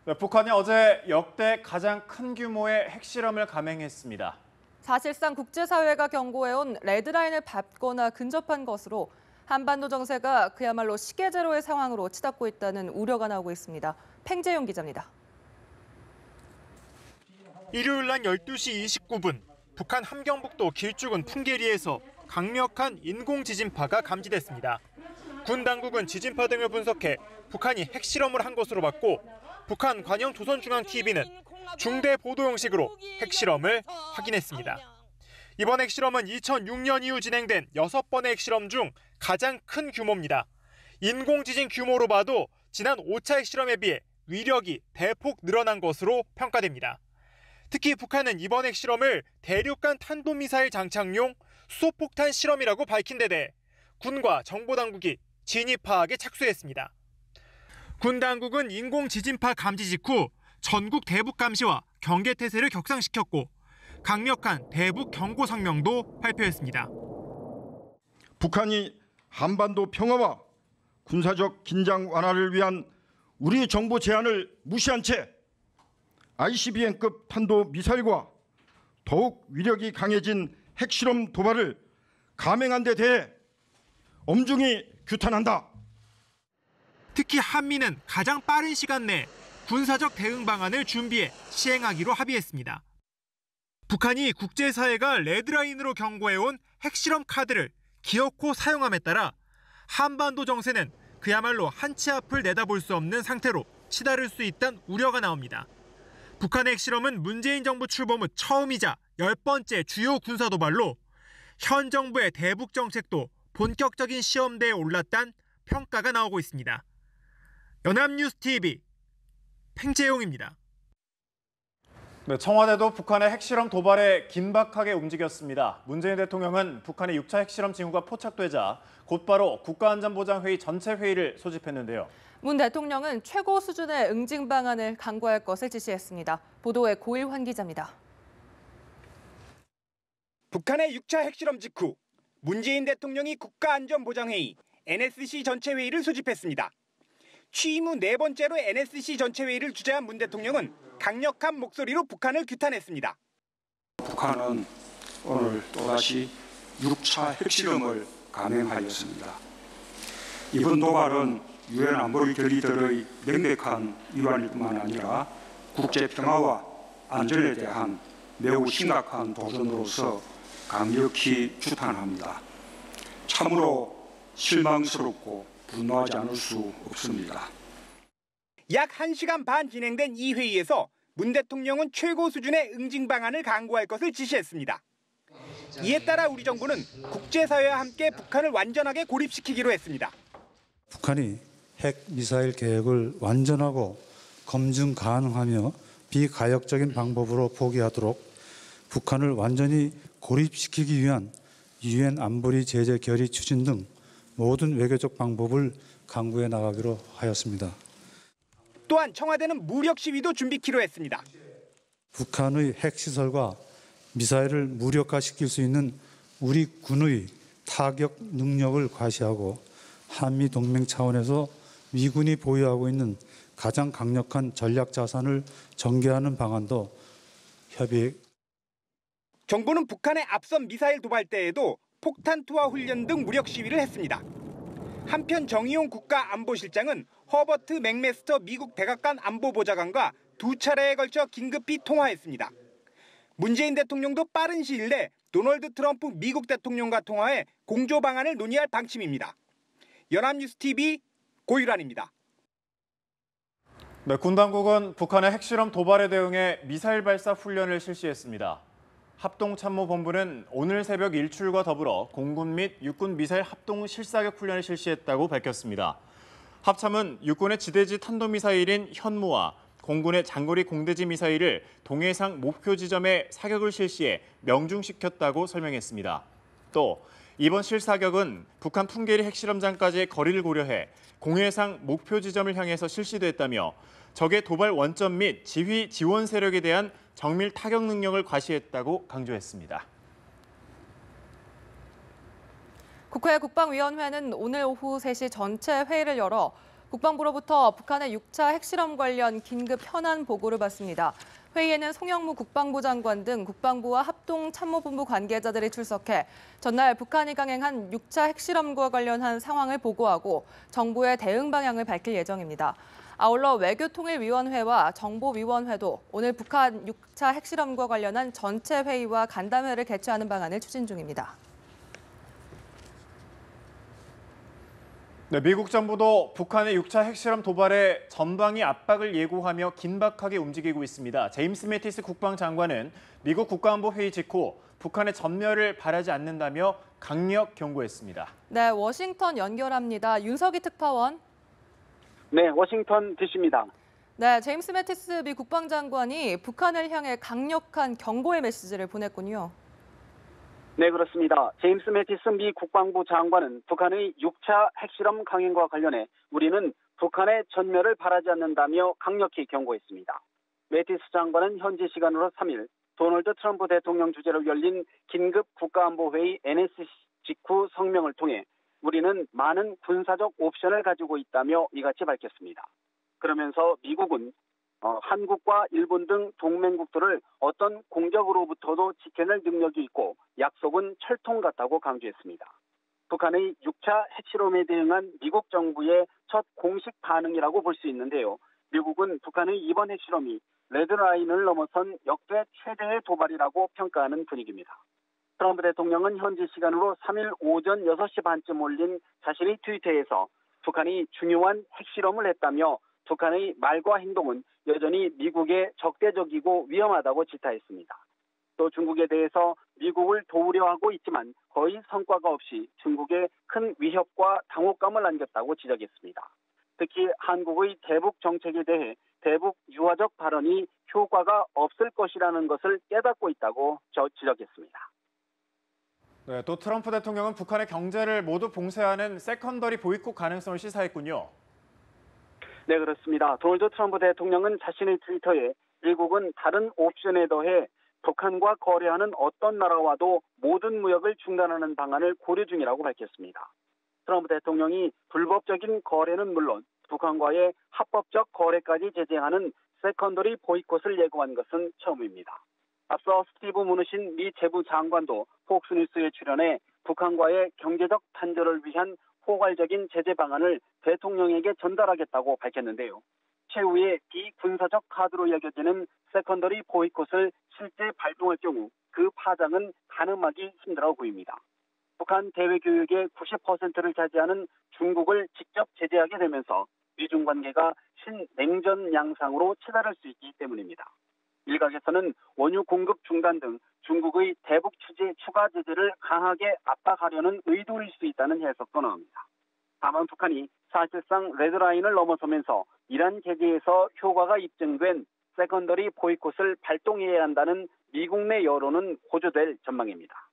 네, 북한이 어제 역대 가장 큰 규모의 핵실험을 감행했습니다. 사실상 국제사회가 경고해온 레드라인을 밟거나 근접한 것으로 한반도 정세가 그야말로 시계제로의 상황으로 치닫고 있다는 우려가 나오고 있습니다. 팽재용 기자입니다. 일요일 날 12시 29분, 북한 함경북도 길쭉은 풍계리에서 강력한 인공지진파가 감지됐습니다. 군 당국은 지진파 등을 분석해 북한이 핵실험을 한 것으로 봤고, 북한 관영 조선중앙TV는 중대 보도 형식으로 핵실험을 확인했습니다. 이번 핵실험은 2006년 이후 진행된 6번의 핵실험 중 가장 큰 규모입니다. 인공지진 규모로 봐도 지난 5차 핵실험에 비해 위력이 대폭 늘어난 것으로 평가됩니다. 특히 북한은 이번 핵실험을 대륙간 탄도미사일 장착용 수소폭탄 실험이라고 밝힌 데 대해 군과 정보당국이 진위 파악에 착수했습니다. 군 당국은 인공지진파 감지 직후 전국 대북 감시와 경계태세를 격상시켰고 강력한 대북 경고 성명도 발표했습니다. 북한이 한반도 평화와 군사적 긴장 완화를 위한 우리 정부 제안을 무시한 채 ICBM급 탄도미사일과 더욱 위력이 강해진 핵실험 도발을 감행한 데 대해 엄중히 규탄한다. 특히 한미는 가장 빠른 시간 내에 군사적 대응 방안을 준비해 시행하기로 합의했습니다. 북한이 국제사회가 레드라인으로 경고해온 핵실험 카드를 기어코 사용함에 따라 한반도 정세는 그야말로 한 치 앞을 내다볼 수 없는 상태로 치달을 수 있다는 우려가 나옵니다. 북한의 핵실험은 문재인 정부 출범 후 처음이자 10번째 주요 군사도발로 현 정부의 대북 정책도 본격적인 시험대에 올랐다는 평가가 나오고 있습니다. 연합뉴스TV 팽재용입니다. 네, 청와대도 북한의 핵실험 도발에 긴박하게 움직였습니다. 문재인 대통령은 북한의 6차 핵실험 징후가 포착되자 곧바로 국가안전보장회의 전체 회의를 소집했는데요. 문 대통령은 최고 수준의 응징 방안을 강구할 것을 지시했습니다. 보도에 고일환 기자입니다. 북한의 6차 핵실험 직후 문재인 대통령이 국가안전보장회의 NSC 전체 회의를 소집했습니다. 취임 후 4번째로 NSC 전체 회의를 주재한 문 대통령은 강력한 목소리로 북한을 규탄했습니다. 북한은 오늘 또다시 6차 핵실험을 감행하였습니다. 이번 도발은 유엔 안보리 결의들의 명백한 위반일 뿐만 아니라 국제 평화와 안전에 대한 매우 심각한 도전으로서 강력히 규탄합니다. 참으로 실망스럽고 분노하지 않을 수 없습니다. 약 1시간 반 진행된 이 회의에서 문 대통령은 최고 수준의 응징 방안을 강구할 것을 지시했습니다. 이에 따라 우리 정부는 국제사회와 함께 북한을 완전하게 고립시키기로 했습니다. 북한이 핵 미사일 계획을 완전하고 검증 가능하며 비가역적인 방법으로 포기하도록 북한을 완전히 고립시키기 위한 유엔 안보리 제재 결의 추진 등 모든 외교적 방법을 강구해 나가기로 하였습니다. 또한 청와대는 무력 시위도 준비키로 했습니다. 북한의 핵시설과 미사일을 무력화시킬 수 있는 우리 군의 타격 능력을 과시하고 한미 동맹 차원에서 미군이 보유하고 있는 가장 강력한 전략 자산을 전개하는 방안도 협의. 정부는 북한의 앞선 미사일 도발 때에도 폭탄 투하 훈련 등 무력 시위를 했습니다. 한편 정의용 국가안보실장은 허버트 맥메스터 미국 백악관 안보보좌관과 2차례에 걸쳐 긴급히 통화했습니다. 문재인 대통령도 빠른 시일 내 도널드 트럼프 미국 대통령과 통화해 공조 방안을 논의할 방침입니다. 연합뉴스TV 고일환입니다. 네, 군 당국은 북한의 핵실험 도발에 대응해 미사일 발사 훈련을 실시했습니다. 합동참모본부는 오늘 새벽 일출과 더불어 공군 및 육군 미사일 합동 실사격 훈련을 실시했다고 밝혔습니다. 합참은 육군의 지대지 탄도미사일인 현무와 공군의 장거리 공대지 미사일을 동해상 목표 지점에 사격을 실시해 명중시켰다고 설명했습니다. 또 이번 실사격은 북한 풍계리 핵실험장까지의 거리를 고려해 공해상 목표 지점을 향해서 실시됐다며 적의 도발 원점 및 지휘 지원 세력에 대한 정밀 타격 능력을 과시했다고 강조했습니다. 국회 국방위원회는 오늘 오후 3시 전체 회의를 열어 국방부로부터 북한의 6차 핵실험 관련 긴급 현안 보고를 받습니다. 회의에는 송영무 국방부 장관 등 국방부와 합동참모본부 관계자들이 출석해 전날 북한이 강행한 6차 핵실험과 관련한 상황을 보고하고 정부의 대응 방향을 밝힐 예정입니다. 아울러 외교통일위원회와 정보위원회도 오늘 북한 6차 핵실험과 관련한 전체 회의와 간담회를 개최하는 방안을 추진 중입니다. 네, 미국 정부도 북한의 6차 핵실험 도발에 전방위 압박을 예고하며 긴박하게 움직이고 있습니다. 제임스 매티스 국방장관은 미국 국가안보 회의 직후 북한의 전멸을 바라지 않는다며 강력 경고했습니다. 네, 워싱턴 연결합니다. 윤석희 특파원. 네, 워싱턴 DC입니다. 네, 제임스 매티스 미 국방장관이 북한을 향해 강력한 경고의 메시지를 보냈군요. 네, 그렇습니다. 제임스 매티스 미 국방부 장관은 북한의 6차 핵실험 강행과 관련해 우리는 북한의 전멸을 바라지 않는다며 강력히 경고했습니다. 매티스 장관은 현지 시간으로 3일 도널드 트럼프 대통령 주재로 열린 긴급 국가안보회의 NSC 직후 성명을 통해 우리는 많은 군사적 옵션을 가지고 있다며 이같이 밝혔습니다. 그러면서 미국은 한국과 일본 등 동맹국들을 어떤 공격으로부터도 지켜낼 능력이 있고 약속은 철통 같다고 강조했습니다. 북한의 6차 핵실험에 대응한 미국 정부의 첫 공식 반응이라고 볼 수 있는데요. 미국은 북한의 이번 핵실험이 레드라인을 넘어선 역대 최대의 도발이라고 평가하는 분위기입니다. 트럼프 대통령은 현지 시간으로 3일 오전 6시 반쯤 올린 자신의 트위터에서 북한이 중요한 핵실험을 했다며 북한의 말과 행동은 여전히 미국에 적대적이고 위험하다고 지탄했습니다. 또 중국에 대해서 미국을 도우려 하고 있지만 거의 성과가 없이 중국에 큰 위협과 당혹감을 안겼다고 지적했습니다. 특히 한국의 대북 정책에 대해 대북 유화적 발언이 효과가 없을 것이라는 것을 깨닫고 있다고 지적했습니다. 네, 또 트럼프 대통령은 북한의 경제를 모두 봉쇄하는 세컨더리 보이콧 가능성을 시사했군요. 네, 그렇습니다. 도널드 트럼프 대통령은 자신의 트위터에 미국은 다른 옵션에 더해 북한과 거래하는 어떤 나라와도 모든 무역을 중단하는 방안을 고려 중이라고 밝혔습니다. 트럼프 대통령이 불법적인 거래는 물론 북한과의 합법적 거래까지 제재하는 세컨더리 보이콧을 예고한 것은 처음입니다. 앞서 스티브 무누신 미 재무장관도 폭스뉴스에 출연해 북한과의 경제적 단절을 위한 포괄적인 제재 방안을 대통령에게 전달하겠다고 밝혔는데요. 최후의 비군사적 카드로 여겨지는 세컨더리 보이콧을 실제 발동할 경우 그 파장은 가늠하기 힘들어 보입니다. 북한 대외 교육의 90%를 차지하는 중국을 직접 제재하게 되면서 미중 관계가 신냉전 양상으로 치달을 수 있기 때문입니다. 일각에서는 원유 공급 중단 등 중국의 대북 추가 제재를 강하게 압박하려는 의도일 수 있다는 해석도 나옵니다. 다만 북한이 사실상 레드라인을 넘어서면서 이란 제재에서 효과가 입증된 세컨더리 보이콧을 발동해야 한다는 미국 내 여론은 고조될 전망입니다.